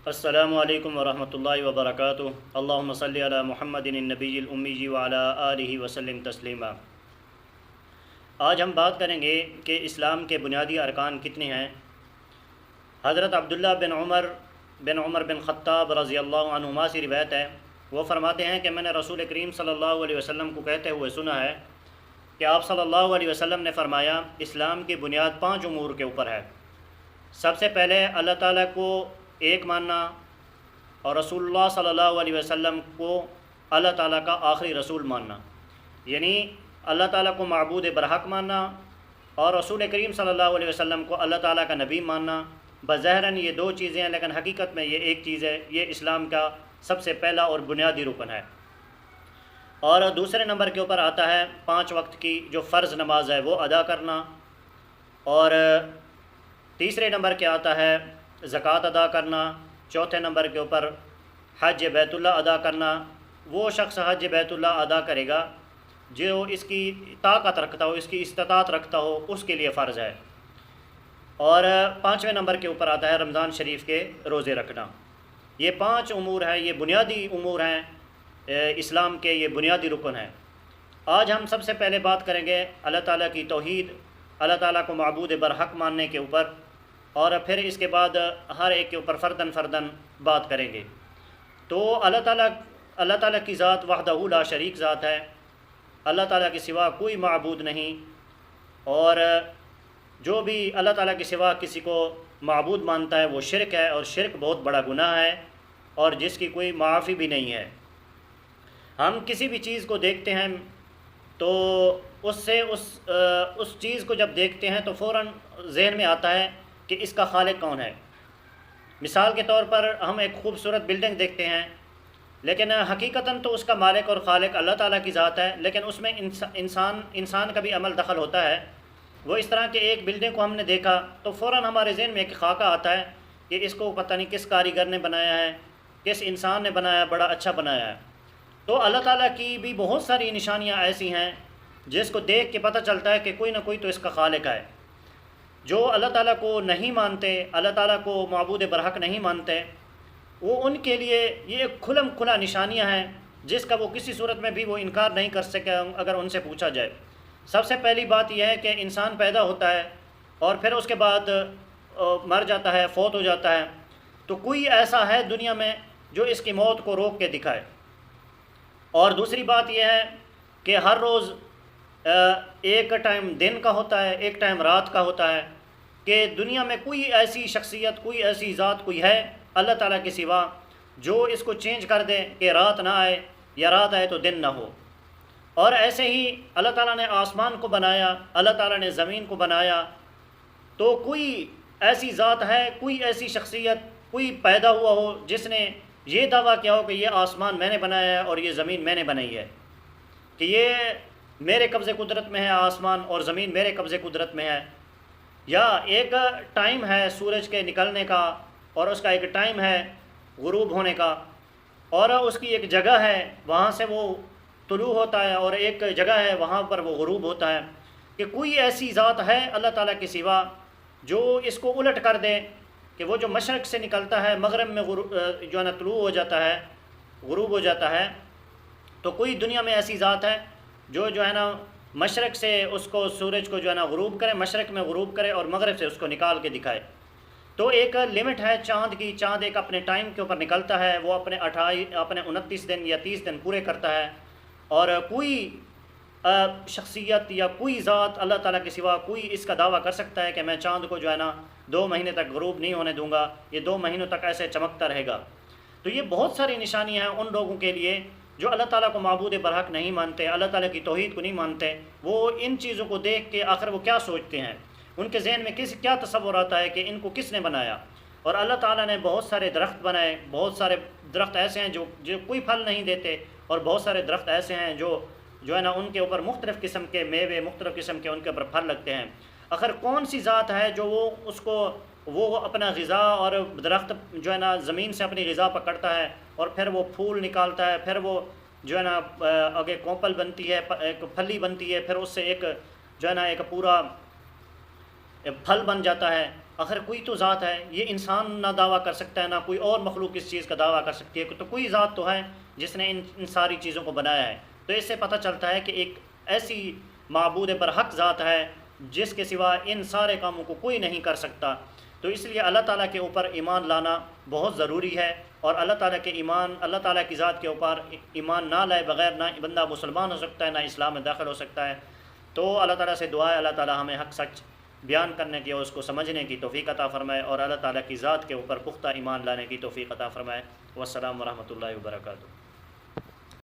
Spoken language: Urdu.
السلام علیکم ورحمۃ اللہ وبرکاتہ۔ اللہم صلی علی محمد النبی الامی وعلی آلہ وسلم تسلیما۔ آج ہم بات کریں گے کہ اسلام کے بنیادی ارکان کتنے ہیں۔ حضرت عبداللہ بن خطاب رضی اللہ عنہما سے روایت ہے، وہ فرماتے ہیں کہ میں نے رسول کریم صلی اللہ علیہ وسلم کو کہتے ہوئے سنا ہے کہ آپ صلی اللہ علیہ وسلم نے فرمایا، اسلام کی بنیاد 5 امور کے اوپر ہے۔ سب سے پہلے اللہ تعالیٰ کو ایک ماننا اور رسول اللہ صلی اللہ علیہ وسلم کو اللہ تعالیٰ کا آخری رسول ماننا، یعنی اللہ تعالیٰ کو معبود برحق ماننا اور رسول کریم صلی اللہ علیہ وسلم کو اللہ تعالیٰ کا نبی ماننا۔ بظاہراً یہ 2 چیزیں ہیں، لیکن حقیقت میں یہ ایک چیز ہے۔ یہ اسلام کا سب سے پہلا اور بنیادی رکن ہے۔ اور دوسرے نمبر کے اوپر آتا ہے 5 وقت کی جو فرض نماز ہے وہ ادا کرنا، اور تیسرے نمبر کے آتا ہے زکوٰۃ ادا کرنا، چوتھے نمبر کے اوپر حج بیت اللہ ادا کرنا۔ وہ شخص حج بیت اللہ ادا کرے گا جو اس کی طاقت رکھتا ہو، اس کی استطاعت رکھتا ہو، اس کے لیے فرض ہے۔ اور 5ویں نمبر کے اوپر آتا ہے رمضان شریف کے روزے رکھنا۔ یہ 5 امور ہیں، یہ بنیادی امور ہیں اسلام کے، یہ بنیادی رکن ہیں۔ آج ہم سب سے پہلے بات کریں گے اللہ تعالیٰ کی توحید، اللہ تعالیٰ کو معبود برحق ماننے کے اوپر، اور پھر اس کے بعد ہر ایک کے اوپر فرداً بات کریں گے۔ تو اللہ تعالیٰ کی ذات وحدہ لا شریک ذات ہے، اللہ تعالیٰ کے سوا کوئی معبود نہیں، اور جو بھی اللہ تعالیٰ کے سوا کسی کو معبود مانتا ہے وہ شرک ہے، اور شرک بہت بڑا گناہ ہے اور جس کی کوئی معافی بھی نہیں ہے۔ ہم کسی بھی چیز کو دیکھتے ہیں تو اس چیز کو جب دیکھتے ہیں تو فوراً ذہن میں آتا ہے کہ اس کا خالق کون ہے۔ مثال کے طور پر ہم ایک خوبصورت بلڈنگ دیکھتے ہیں، لیکن حقیقتاً تو اس کا مالک اور خالق اللہ تعالیٰ کی ذات ہے، لیکن اس میں انسان کا بھی عمل دخل ہوتا ہے۔ وہ اس طرح کہ ایک بلڈنگ کو ہم نے دیکھا تو فوراً ہمارے ذہن میں ایک خاکہ آتا ہے کہ اس کو پتہ نہیں کس کاریگر نے بنایا ہے، کس انسان نے بنایا، بڑا اچھا بنایا ہے۔ تو اللہ تعالیٰ کی بھی بہت ساری نشانیاں ایسی ہیں جس کو دیکھ کے پتہ چلتا ہے کہ کوئی نہ کوئی تو اس کا خالق ہے۔ جو اللہ تعالیٰ کو نہیں مانتے، اللہ تعالیٰ کو معبود برحق نہیں مانتے، وہ ان کے لیے یہ ایک کھلم کھلا نشانیاں ہیں جس کا وہ کسی صورت میں بھی وہ انکار نہیں کر سکے اگر ان سے پوچھا جائے۔ سب سے پہلی بات یہ ہے کہ انسان پیدا ہوتا ہے اور پھر اس کے بعد مر جاتا ہے، فوت ہو جاتا ہے، تو کوئی ایسا ہے دنیا میں جو اس کی موت کو روک کے دکھائے۔ اور دوسری بات یہ ہے کہ ہر روز ایک ٹائم دن کا ہوتا ہے، ایک ٹائم رات کا ہوتا ہے، کہ دنیا میں کوئی ایسی شخصیت، کوئی ایسی ذات کوئی ہے اللہ تعالیٰ کے سوا جو اس کو چینج کر دے کہ رات نہ آئے یا رات آئے تو دن نہ ہو۔ اور ایسے ہی اللہ تعالیٰ نے آسمان کو بنایا، اللہ تعالیٰ نے زمین کو بنایا، تو کوئی ایسی ذات ہے، کوئی ایسی شخصیت، کوئی پیدا ہوا ہو جس نے یہ دعویٰ کیا ہو کہ یہ آسمان میں نے بنایا ہے اور یہ زمین میں نے بنائی ہے، کہ یہ میرے قبضے قدرت میں ہے، آسمان اور زمین میرے قبضے قدرت میں ہے۔ یا ایک ٹائم ہے سورج کے نکلنے کا، اور اس کا ایک ٹائم ہے غروب ہونے کا، اور اس کی ایک جگہ ہے وہاں سے وہ طلوع ہوتا ہے، اور ایک جگہ ہے وہاں پر وہ غروب ہوتا ہے، کہ کوئی ایسی ذات ہے اللہ تعالیٰ کے سوا جو اس کو الٹ کر دے کہ وہ جو مشرق سے نکلتا ہے مغرب میں جو ہے نا طلوع ہو جاتا ہے، غروب ہو جاتا ہے۔ تو کوئی دنیا میں ایسی ذات ہے جو ہے نا مشرق سے اس کو سورج کو جو ہے نا غروب کرے، مشرق میں غروب کرے اور مغرب سے اس کو نکال کے دکھائے۔ تو ایک لمٹ ہے چاند کی، چاند ایک اپنے ٹائم کے اوپر نکلتا ہے، وہ اپنے 29 دن یا 30 دن پورے کرتا ہے، اور کوئی شخصیت یا کوئی ذات اللہ تعالیٰ کے سوا کوئی اس کا دعویٰ کر سکتا ہے کہ میں چاند کو جو ہے نا 2 مہینے تک غروب نہیں ہونے دوں گا، یہ 2 مہینوں تک ایسے چمکتا رہے گا۔ تو یہ بہت ساری نشانیاں ہیں ان لوگوں کے لیے جو اللہ تعالیٰ کو معبود برحق نہیں مانتے، اللہ تعالیٰ کی توحید کو نہیں مانتے۔ وہ ان چیزوں کو دیکھ کے آخر وہ کیا سوچتے ہیں، ان کے ذہن میں کیا تصور آتا ہے کہ ان کو کس نے بنایا۔ اور اللہ تعالیٰ نے بہت سارے درخت بنائے، بہت سارے درخت ایسے ہیں جو کوئی پھل نہیں دیتے، اور بہت سارے درخت ایسے ہیں جو ہے نا ان کے اوپر مختلف قسم کے میوے، مختلف قسم کے ان کے اوپر پھل لگتے ہیں۔ آخر کون سی ذات ہے جو وہ اپنا غذا، اور درخت جو ہے نا زمین سے اپنی غذا پکڑتا ہے اور پھر وہ پھول نکالتا ہے، پھر وہ جو ہے نا آگے کوپل بنتی ہے، ایک پھلی بنتی ہے، پھر اس سے ایک جو ہے نا ایک پورا پھل بن جاتا ہے۔ آخر کوئی تو ذات ہے، یہ انسان نہ دعویٰ کر سکتا ہے، نہ کوئی اور مخلوق اس چیز کا دعویٰ کر سکتی ہے، تو کوئی ذات تو ہے جس نے ان ساری چیزوں کو بنایا ہے۔ تو اس سے پتہ چلتا ہے کہ ایک ایسی معبود برحق ذات ہے جس کے سوا ان سارے کاموں کو کوئی نہیں کر سکتا۔ تو اس لیے اللہ تعالیٰ کے اوپر ایمان لانا بہت ضروری ہے، اور اللہ تعالیٰ کی ذات کے اوپر ایمان نہ لائے بغیر نہ بندہ مسلمان ہو سکتا ہے، نہ اسلام میں داخل ہو سکتا ہے۔ تو اللہ تعالیٰ سے دعا ہے اللہ تعالیٰ ہمیں حق سچ بیان کرنے کی اور اس کو سمجھنے کی توفیق عطا فرمائے، اور اللہ تعالیٰ کی ذات کے اوپر پختہ ایمان لانے کی توفیق عطا فرمائے۔ والسلام ورحمۃ اللہ وبرکاتہ۔